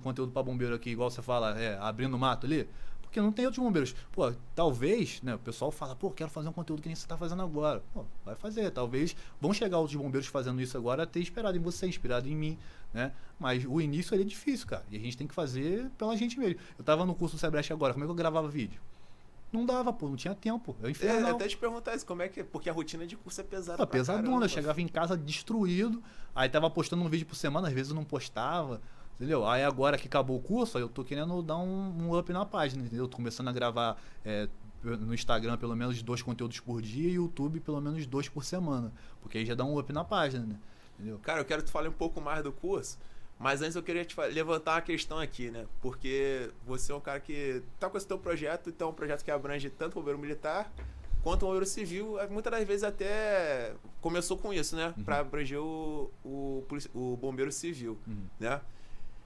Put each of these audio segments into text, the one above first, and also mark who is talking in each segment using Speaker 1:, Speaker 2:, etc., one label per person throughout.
Speaker 1: conteúdo para bombeiro aqui, igual você fala, abrindo mato ali, porque não tem outros bombeiros. Pô, talvez, né, o pessoal fala, pô, quero fazer um conteúdo que nem você tá fazendo agora. Pô, vai fazer, talvez vão chegar outros bombeiros fazendo isso agora, ter inspirado em você, inspirado em mim, né? Mas o início ele é difícil, cara, e a gente tem que fazer pela gente mesmo. Eu tava no curso do Sebrest agora, como é que eu gravava vídeo? Não dava, pô, não tinha tempo. Eu infernal.
Speaker 2: Até te perguntar isso, como é que é? Porque a rotina de curso é pesada.
Speaker 1: Pô, pesadona, eu chegava em casa destruído, aí tava postando um vídeo por semana, às vezes eu não postava, entendeu? Aí agora que acabou o curso, aí eu tô querendo dar um up na página, entendeu? Eu tô começando a gravar no Instagram pelo menos 2 conteúdos por dia e YouTube pelo menos 2 por semana, porque aí já dá um up na página, né? Entendeu?
Speaker 2: Cara, eu quero que tu fale um pouco mais do curso, mas antes eu queria te levantar uma questão aqui, né? Porque você é um cara que tá com esse teu projeto, então é um projeto que abrange tanto o bombeiro militar quanto o bombeiro civil. Muitas das vezes até começou com isso, né?
Speaker 1: Uhum.
Speaker 2: Para abranger o bombeiro civil, né?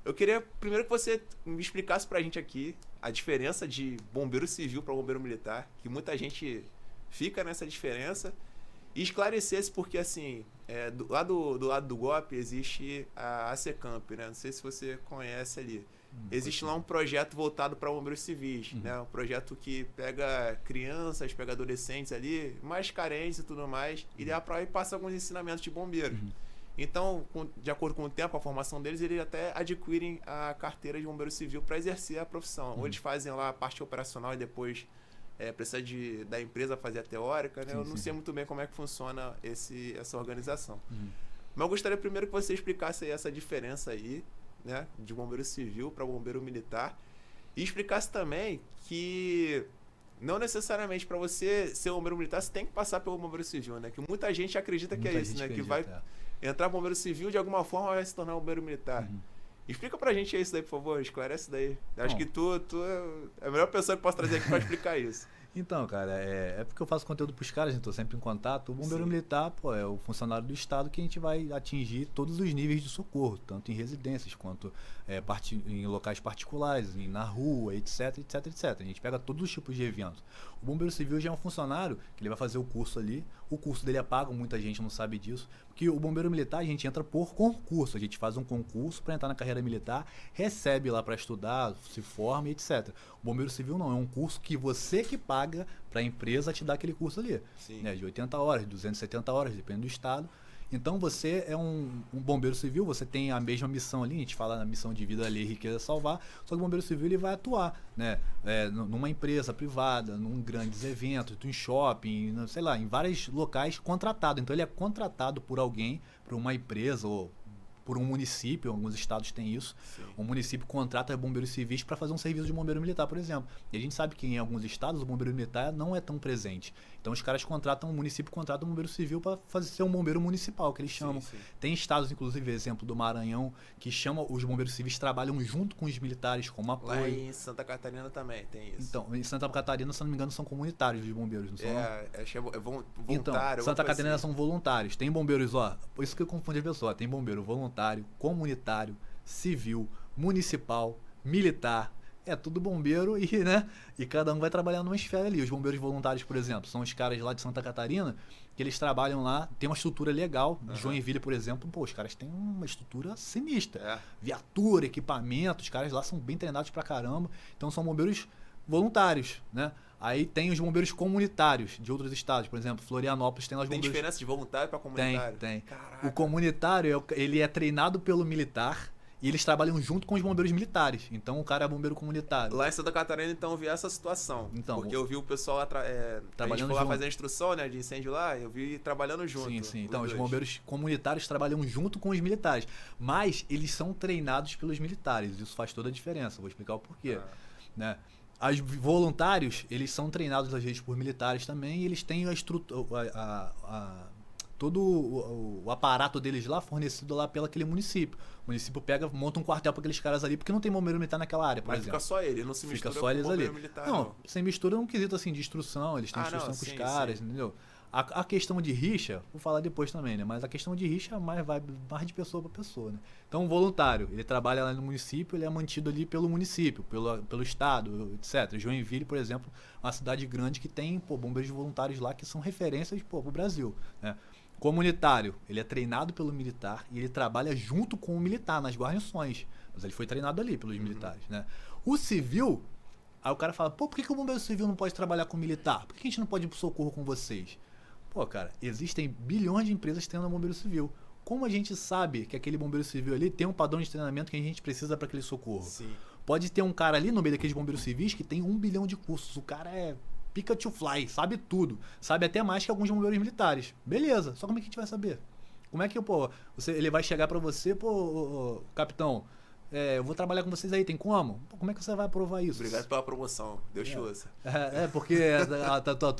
Speaker 2: Eu queria primeiro que você me explicasse pra gente aqui a diferença de bombeiro civil para bombeiro militar, que muita gente fica nessa diferença, e esclarecesse porque, assim, do lado do GOP existe a ACECAMP, né? Não sei se você conhece ali. Existe lá um projeto voltado para bombeiros civis, né? Um projeto que pega crianças, pega adolescentes ali, mais carentes e tudo mais, e passa alguns ensinamentos de bombeiros. Então, de acordo com o tempo, a formação deles, eles até adquirem a carteira de bombeiro civil para exercer a profissão. Ou eles fazem lá a parte operacional e depois precisa da empresa fazer a teórica, né? Eu não sei muito bem como é que funciona essa organização. Mas eu gostaria primeiro que você explicasse aí essa diferença aí, né, de bombeiro civil para bombeiro militar, e explicasse também que não necessariamente para você ser bombeiro militar você tem que passar pelo bombeiro civil, né? Que muita gente acredita que é isso, né? Que vai entrar bombeiro civil de alguma forma vai se tornar bombeiro militar. Explica pra gente isso daí, por favor, esclarece daí. Acho que tu é a melhor pessoa que posso trazer aqui pra explicar isso.
Speaker 1: Então, cara, é porque eu faço conteúdo pros caras, então sempre em contato. O bombeiro militar, pô, é o funcionário do Estado que a gente vai atingir todos os níveis de socorro, tanto em residências quanto em locais particulares, na rua, etc, etc, etc. A gente pega todos os tipos de eventos. O bombeiro civil já é um funcionário que ele vai fazer o curso ali. O curso dele é pago, muita gente não sabe disso. Porque o bombeiro militar a gente entra por concurso. A gente faz um concurso para entrar na carreira militar, recebe lá para estudar, se forma, etc. O bombeiro civil não, é um curso que você que paga para a empresa te dar aquele curso ali. Né, de 80 horas, 270 horas, depende do estado. Então você é um bombeiro civil, você tem a mesma missão ali, a gente fala na missão de vida, lei, riqueza, salvar, só que o bombeiro civil ele vai atuar, né, numa empresa privada, num grandes eventos, em shopping, sei lá, em vários locais contratado. Então ele é contratado por alguém, por uma empresa ou por um município, alguns estados têm isso. O município contrata bombeiros civis para fazer um serviço de bombeiro militar, por exemplo. E a gente sabe que em alguns estados o bombeiro militar não é tão presente. Então os caras contratam, o município contrata um bombeiro civil para ser um bombeiro municipal, que eles chamam. Tem estados, inclusive, exemplo do Maranhão, que chama os bombeiros civis, trabalham junto com os militares como apoio.
Speaker 2: Lá em Santa Catarina também tem isso.
Speaker 1: Então, em Santa Catarina, se não me engano, são comunitários os bombeiros, não são?
Speaker 2: Voluntário.
Speaker 1: Então, Santa Catarina são voluntários. Tem bombeiros, por isso que eu confundi a pessoa. Tem bombeiro voluntário, comunitário, civil, municipal, militar. É tudo bombeiro e cada um vai trabalhar numa esfera ali. Os bombeiros voluntários, por exemplo, são os caras lá de Santa Catarina que eles trabalham lá, tem uma estrutura legal. Joinville, por exemplo, os caras têm uma estrutura sinistra. Viatura, equipamento, os caras lá são bem treinados pra caramba. Então são bombeiros voluntários, né? Aí tem os bombeiros comunitários de outros estados, por exemplo, Florianópolis tem lá os bombeiros...
Speaker 2: Tem diferença de voluntário para comunitário?
Speaker 1: Tem.
Speaker 2: Caraca.
Speaker 1: O comunitário, ele é treinado pelo militar e eles trabalham junto com os bombeiros militares. Então o cara é bombeiro comunitário.
Speaker 2: Lá em Santa Catarina, então, eu vi essa situação. Então, porque eu vi o pessoal lá, trabalhando junto. Lá fazer a instrução, né, de incêndio lá, eu vi trabalhando junto.
Speaker 1: Sim. Então, os bombeiros comunitários trabalham junto com os militares. Mas eles são treinados pelos militares. Isso faz toda a diferença. Vou explicar o porquê. Né? Os voluntários, eles são treinados às vezes por militares também e eles têm a estrutura, todo o aparato deles lá fornecido lá pelo aquele município. O município monta um quartel para aqueles caras ali porque não tem bombeiro militar naquela área, por exemplo.
Speaker 2: Mas fica só ele, não se mistura
Speaker 1: fica só eles
Speaker 2: com o bombeiro
Speaker 1: ali.
Speaker 2: Militar.
Speaker 1: Não, sem mistura num quesito assim de instrução, eles têm instrução com os caras, entendeu? A questão de rixa, vou falar depois também, né? Mas a questão de rixa vai mais de pessoa para pessoa, né? Então, o voluntário, ele trabalha lá no município, ele é mantido ali pelo município, pelo estado, etc. Joinville, por exemplo, uma cidade grande que tem bombeiros voluntários lá que são referências pro Brasil, né? Comunitário, ele é treinado pelo militar e ele trabalha junto com o militar nas guarnições, Mas ele foi treinado ali pelos militares, né? O civil, aí o cara fala, pô, por que o bombeiro civil não pode trabalhar com militar? Por que a gente não pode ir pro socorro com vocês? Pô, cara, existem bilhões de empresas tendo bombeiro civil. Como a gente sabe que aquele bombeiro civil ali tem um padrão de treinamento que a gente precisa para aquele socorro?
Speaker 2: Sim.
Speaker 1: Pode ter um cara ali no meio daqueles bombeiros civis que tem 1 bilhão de cursos. O cara é pica to fly, sabe tudo. Sabe até mais que alguns bombeiros militares. Beleza, só como é que a gente vai saber? Como é que, pô, ele vai chegar para você, pô, capitão, eu vou trabalhar com vocês aí, tem como? Pô, como é que você vai provar isso?
Speaker 2: Obrigado pela promoção. Deus te ouça.
Speaker 1: Porque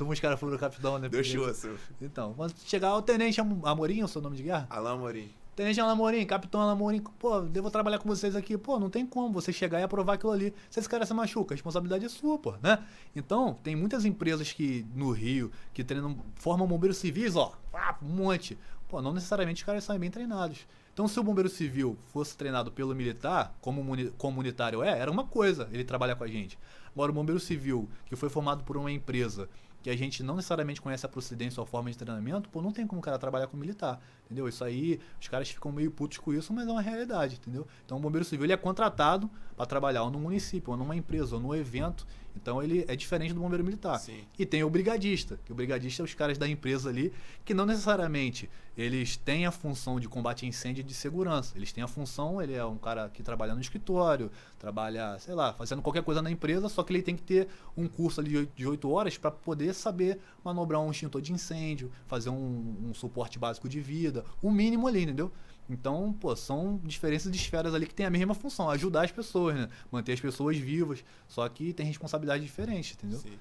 Speaker 1: os caras foram do capitão, né?
Speaker 2: Deus te ouça.
Speaker 1: Então, quando chegar o tenente Amorim, é o seu nome de guerra?
Speaker 2: Alain Amorim.
Speaker 1: Tenente Alain Amorim, capitão Alain Amorim, pô, eu vou trabalhar com vocês aqui. Pô, não tem como você chegar e aprovar aquilo ali. Se esse cara se machuca, a responsabilidade é sua, pô, né? Então, tem muitas empresas que no Rio, que treinam, formam bombeiros civis, ó, um monte. Pô, não necessariamente os caras saem bem treinados. Então, se o bombeiro civil fosse treinado pelo militar, como comunitário era uma coisa ele trabalhar com a gente. Agora, o bombeiro civil, que foi formado por uma empresa que a gente não necessariamente conhece a procedência ou a forma de treinamento, pô, não tem como o cara trabalhar com militar, entendeu? Isso aí, os caras ficam meio putos com isso, mas é uma realidade, entendeu? Então, o bombeiro civil ele é contratado para trabalhar ou no município, ou numa empresa, ou num evento. Então, ele é diferente do bombeiro militar.
Speaker 2: Sim.
Speaker 1: E tem o brigadista, que o brigadista é os caras da empresa ali, que não necessariamente eles têm a função de combate a incêndio e de segurança. Eles têm a função, ele é um cara que trabalha no escritório, trabalha, sei lá, fazendo qualquer coisa na empresa, só que ele tem que ter um curso ali de 8 horas para poder saber manobrar um extintor de incêndio, fazer um suporte básico de vida, o mínimo ali, entendeu? Então, pô, são diferenças de esferas ali que têm a mesma função, ajudar as pessoas, né? Manter as pessoas vivas, só que tem responsabilidade diferente, entendeu?
Speaker 2: Sim.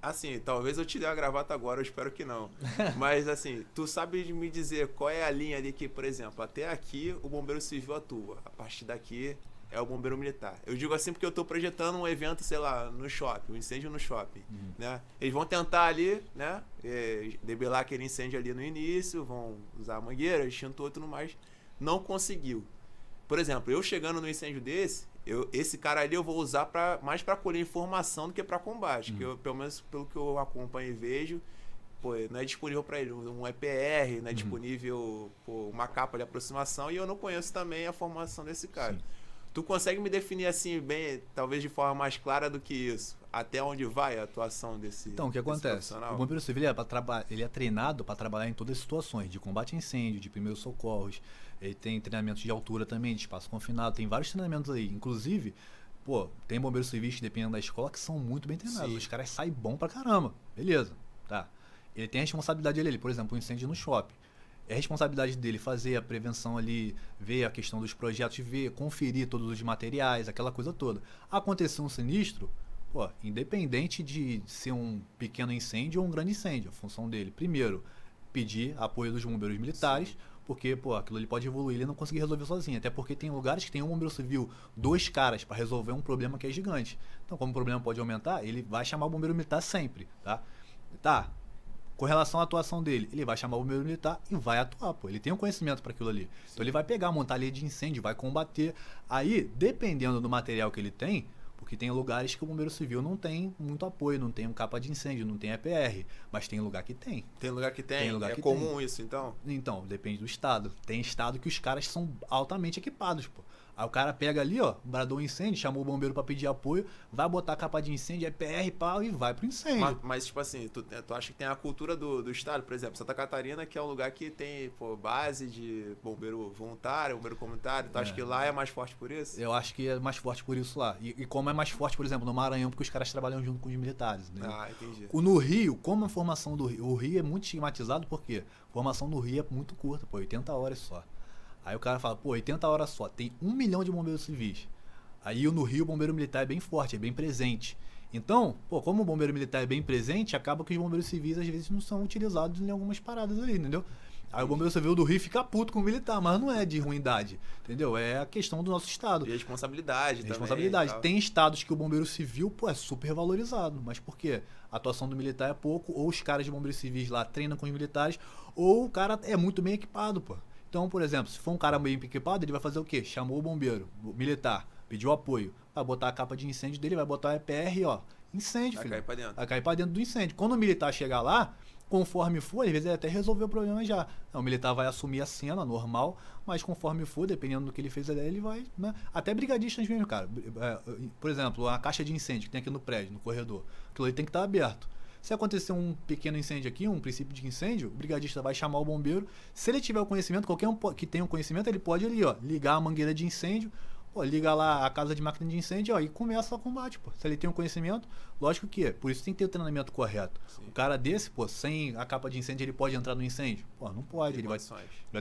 Speaker 2: Assim, talvez eu te dê a gravata agora, eu espero que não. Mas, assim, tu sabe me dizer qual é a linha ali que, por exemplo, até aqui o bombeiro civil atua. A partir daqui é o bombeiro militar. Eu digo assim porque eu estou projetando um evento, sei lá, no shopping, um incêndio no shopping, né? Eles vão tentar ali, né, debelar aquele incêndio ali no início, vão usar a mangueira, extintor e tudo mais. Não conseguiu. Por exemplo, eu chegando no incêndio desse, esse cara ali eu vou usar mais para colher informação do que para combate. Que eu, pelo menos pelo que eu acompanho e vejo, pô, não é disponível para ele um EPR, não é disponível uma capa de aproximação, e eu não conheço também a formação desse cara. Sim. Tu consegue me definir assim, bem, talvez de forma mais clara do que isso? Até onde vai a atuação desse
Speaker 1: Então, o que acontece? O bombeiro civil ele é treinado para trabalhar em todas as situações, de combate a incêndio, de primeiros socorros, ele tem treinamentos de altura também, de espaço confinado, tem vários treinamentos aí. Inclusive, pô, tem bombeiros civis que, dependendo da escola, que são muito bem treinados. Sim. Os caras saem bom pra caramba. Beleza, tá. Ele tem a responsabilidade dele, por exemplo, um incêndio no shopping. É responsabilidade dele fazer a prevenção ali, ver a questão dos projetos, conferir todos os materiais, aquela coisa toda. Aconteceu um sinistro, pô, independente de ser um pequeno incêndio ou um grande incêndio, a função dele, primeiro, pedir apoio dos bombeiros militares. Sim. Porque, pô, aquilo ele pode evoluir e ele não conseguir resolver sozinho. Até porque tem lugares que tem um bombeiro civil, 2 caras para resolver um problema que é gigante. Então, como o problema pode aumentar, ele vai chamar o bombeiro militar sempre, tá? Tá. Com relação à atuação dele, ele vai chamar o bombeiro militar e vai atuar, pô. Ele tem um conhecimento para aquilo ali. Sim. Então, ele vai pegar, montar a linha de incêndio, vai combater. Aí, dependendo do material que ele tem, porque tem lugares que o bombeiro civil não tem muito apoio, não tem um capa de incêndio, não tem EPR, mas tem lugar que tem.
Speaker 2: Tem lugar que tem? É comum isso, então?
Speaker 1: Então, depende do estado. Tem estado que os caras são altamente equipados, pô. Aí o cara pega ali, ó, bradou um incêndio, chamou o bombeiro pra pedir apoio, vai botar a capa de incêndio, EPR, pau, e vai pro incêndio.
Speaker 2: Mas tipo assim, tu acha que tem a cultura do estado, por exemplo, Santa Catarina, que é um lugar que tem, pô, base de bombeiro voluntário, bombeiro comunitário, tu acha que lá é mais forte por isso?
Speaker 1: Eu acho que é mais forte por isso lá. E como é mais forte, por exemplo, no Maranhão, porque os caras trabalham junto com os militares, né?
Speaker 2: Ah, entendi.
Speaker 1: No Rio, como a formação do Rio, o Rio é muito estigmatizado, porque a formação do Rio é muito curta, pô, 80 horas só. Aí o cara fala, pô, 80 horas só, tem 1 milhão de bombeiros civis. Aí no Rio o bombeiro militar é bem forte, é bem presente. Então, pô, como o bombeiro militar é bem presente, acaba que os bombeiros civis às vezes não são utilizados em algumas paradas ali, entendeu? Aí o bombeiro civil do Rio fica puto com o militar, mas não é de ruindade, entendeu? É a questão do nosso estado.
Speaker 2: E responsabilidade também.
Speaker 1: Responsabilidade. Tem estados que o bombeiro civil, pô, é super valorizado, mas por quê? A atuação do militar é pouco, ou os caras de bombeiros civis lá treinam com os militares, ou o cara é muito bem equipado, pô. Então, por exemplo, se for um cara bem equipado, ele vai fazer o quê? Chamou o bombeiro, o militar, pediu apoio, vai botar a capa de incêndio dele, vai botar o EPR, ó, incêndio, filho.
Speaker 2: Vai cair pra dentro.
Speaker 1: Vai cair pra dentro do incêndio. Quando o militar chegar lá, Conforme for, às vezes ele até resolveu o problema já. O militar vai assumir a cena normal, mas conforme for, dependendo do que ele fez ali, ele vai, né? Até brigadistas mesmo, cara. Por exemplo, a caixa de incêndio que tem aqui no prédio, no corredor. Aquilo ali tem que estar aberto. Se acontecer um pequeno incêndio aqui, um princípio de incêndio, o brigadista vai chamar o bombeiro. Se ele tiver o conhecimento, qualquer um que tenha o conhecimento, ele pode ali, ó, ligar a mangueira de incêndio, pô, liga lá a casa de máquina de incêndio, ó, e começa o combate, pô. Se ele tem um conhecimento, lógico que é. Por isso tem que ter o treinamento correto. Sim. O cara desse, pô, sem a capa de incêndio, ele pode entrar no incêndio? Pô, não pode. Ele vai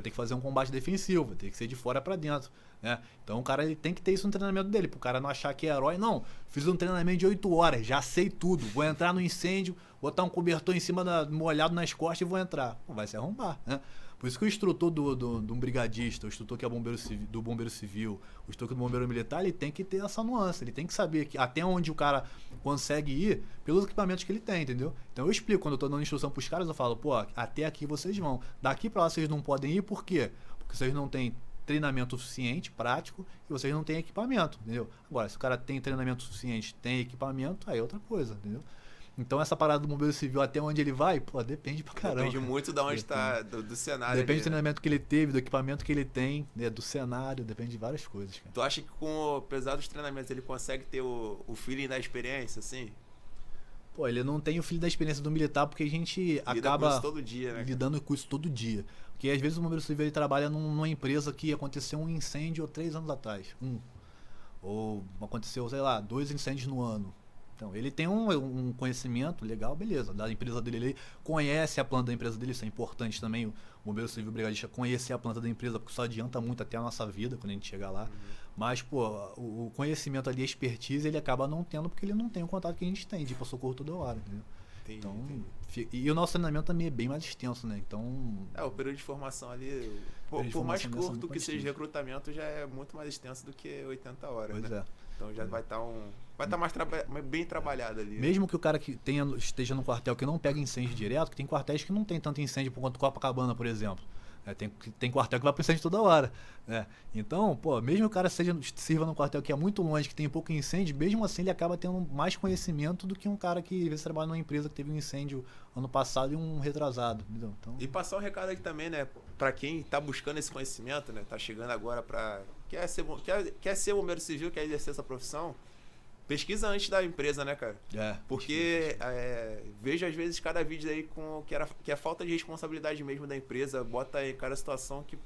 Speaker 1: ter que fazer um combate defensivo, vai ter que ser de fora pra dentro, né? Então o cara, ele tem que ter isso no treinamento dele, pro cara não achar que é herói. Não, fiz um treinamento de 8 horas, já sei tudo, vou entrar no incêndio, botar um cobertor em cima molhado nas costas e vou entrar. Pô, vai se arrombar, né? Por isso que o instrutor de um brigadista, o instrutor que é do bombeiro civil, o instrutor do bombeiro militar, ele tem que ter essa nuance, ele tem que saber que até onde o cara consegue ir pelos equipamentos que ele tem, entendeu? Então eu explico, quando eu tô dando instrução pros caras, eu falo, pô, até aqui vocês vão, daqui pra lá vocês não podem ir, por quê? Porque vocês não têm treinamento suficiente, prático, e vocês não têm equipamento, entendeu? Agora, se o cara tem treinamento suficiente, tem equipamento, aí é outra coisa, entendeu? Então essa parada do bombeiro civil, até onde ele vai, pô, depende pra caramba.
Speaker 2: Depende muito de onde está, do cenário.
Speaker 1: Depende do treinamento que ele teve, do equipamento que ele tem, né, do cenário, depende de várias coisas, cara.
Speaker 2: Tu acha que apesar dos treinamentos, ele consegue ter o feeling da experiência, assim?
Speaker 1: Pô, ele não tem o feeling da experiência do militar, porque a gente acaba
Speaker 2: com isso todo dia, né,
Speaker 1: lidando com isso todo dia. Porque às vezes o bombeiro civil ele trabalha numa empresa que aconteceu um incêndio 3 anos atrás. Ou aconteceu, sei lá, 2 incêndios no ano. Então, ele tem um conhecimento legal, beleza, da empresa dele, ele conhece a planta da empresa dele, isso é importante também, o bombeiro civil brigadista conhecer a planta da empresa, porque isso adianta muito até a nossa vida, quando a gente chegar lá. Uhum. Mas, pô, o conhecimento ali, a expertise, ele acaba não tendo, porque ele não tem o contato que a gente tem, de ir pra socorro toda hora, entendeu? Entendi. E o nosso treinamento também é bem mais extenso, né? Então...
Speaker 2: o período de formação ali, por mais curto que seja recrutamento, já é muito mais extenso do que 80 horas,
Speaker 1: pois
Speaker 2: né? Então já vai estar mais bem trabalhado ali.
Speaker 1: Mesmo que o cara que esteja no quartel que não pega incêndio direto, que tem quartéis que não tem tanto incêndio por quanto Copacabana, por exemplo. Tem quartel que vai pro incêndio toda hora, né? Então, pô, mesmo que o cara sirva num quartel que é muito longe, que tem pouco incêndio, mesmo assim ele acaba tendo mais conhecimento do que um cara que às vezes trabalha numa empresa que teve um incêndio ano passado e um retrasado, entendeu? Então...
Speaker 2: E passar um recado aqui também, né? Pra quem tá buscando esse conhecimento, né? Tá chegando agora quer ser bombeiro civil, quer exercer essa profissão, pesquisa antes da empresa, né, cara? Porque vejo às vezes cada vídeo aí que é falta de responsabilidade mesmo da empresa, bota aí cada situação que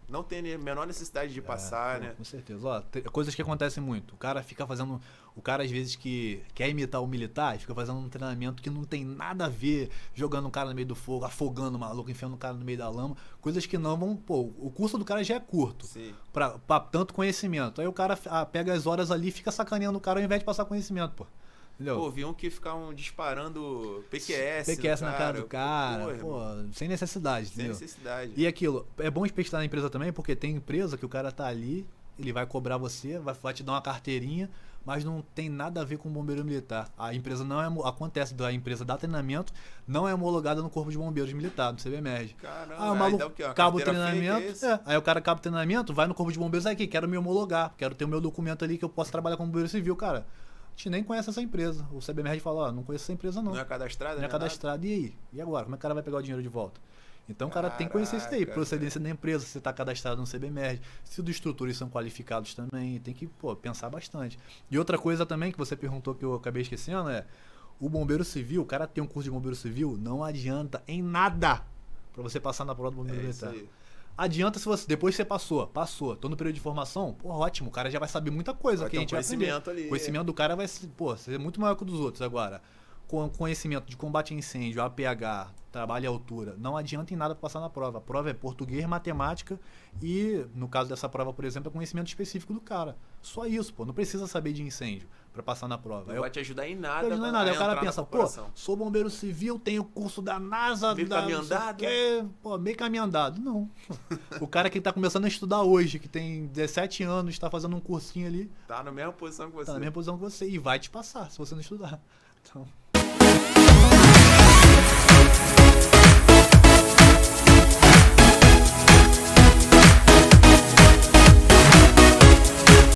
Speaker 2: não tem a menor necessidade de passar, né?
Speaker 1: Com certeza. Ó, coisas que acontecem muito. O cara fica fazendo... O cara, às vezes, que quer imitar o militar e fica fazendo um treinamento que não tem nada a ver, jogando o cara no meio do fogo, afogando o maluco, enfiando o cara no meio da lama. Coisas que não vão... Pô, o curso do cara já é curto.
Speaker 2: Sim.
Speaker 1: Pra tanto conhecimento. Aí o cara pega as horas ali e fica sacaneando o cara ao invés de passar conhecimento, pô. Entendeu?
Speaker 2: Pô, vi um que ficavam disparando PQS
Speaker 1: na cara do cara, pô, sem necessidade, entendeu?
Speaker 2: Sem necessidade.
Speaker 1: E aquilo, é bom inspecionar na empresa também, porque tem empresa que o cara tá ali, ele vai cobrar você, vai te dar uma carteirinha, mas não tem nada a ver com o bombeiro militar. A empresa não é... Acontece da empresa dar treinamento, não é homologada no Corpo de Bombeiros Militar, no CBMERG.
Speaker 2: Caramba,
Speaker 1: o maluco acaba o treinamento, aí o cara acaba o treinamento, vai no Corpo de Bombeiros, aqui, quero me homologar, quero ter o meu documento ali que eu posso trabalhar como bombeiro civil, cara. A gente nem conhece essa empresa. O CBMERG fala, ó, não conheço essa empresa não.
Speaker 2: Não é cadastrada?
Speaker 1: Não é cadastrada. E aí? E agora? Como é que o cara vai pegar o dinheiro de volta? Então o cara tem que conhecer isso aí, procedência da empresa, se está cadastrado no CBMERG, se os instrutores são qualificados também, tem que pensar bastante. E outra coisa também que você perguntou que eu acabei esquecendo é, o bombeiro civil, o cara tem um curso de bombeiro civil, não adianta em nada para você passar na prova do bombeiro militar. Adianta se você, depois que você passou, tô no período de formação, pô, ótimo, o cara já vai saber muita coisa, que a gente vai aprender. O conhecimento do cara vai ser muito maior que o dos outros agora. Com conhecimento de combate a incêndio, APH, trabalho e altura, não adianta em nada para passar na prova. A prova é português, matemática e, no caso dessa prova, por exemplo, é conhecimento específico do cara. Só isso, pô, não precisa saber de incêndio para passar na prova.
Speaker 2: Não vai te ajudar em nada.
Speaker 1: Não é nada. Aí o cara pensa, pô, sou bombeiro civil, tenho curso da NASA,
Speaker 2: meio caminho andado.
Speaker 1: Pô, meio caminho andado. Não. O cara que tá começando a estudar hoje, que tem 17 anos, tá fazendo um cursinho ali.
Speaker 2: Tá na mesma posição que você.
Speaker 1: Tá na mesma posição que você e vai te passar se você não estudar. Então...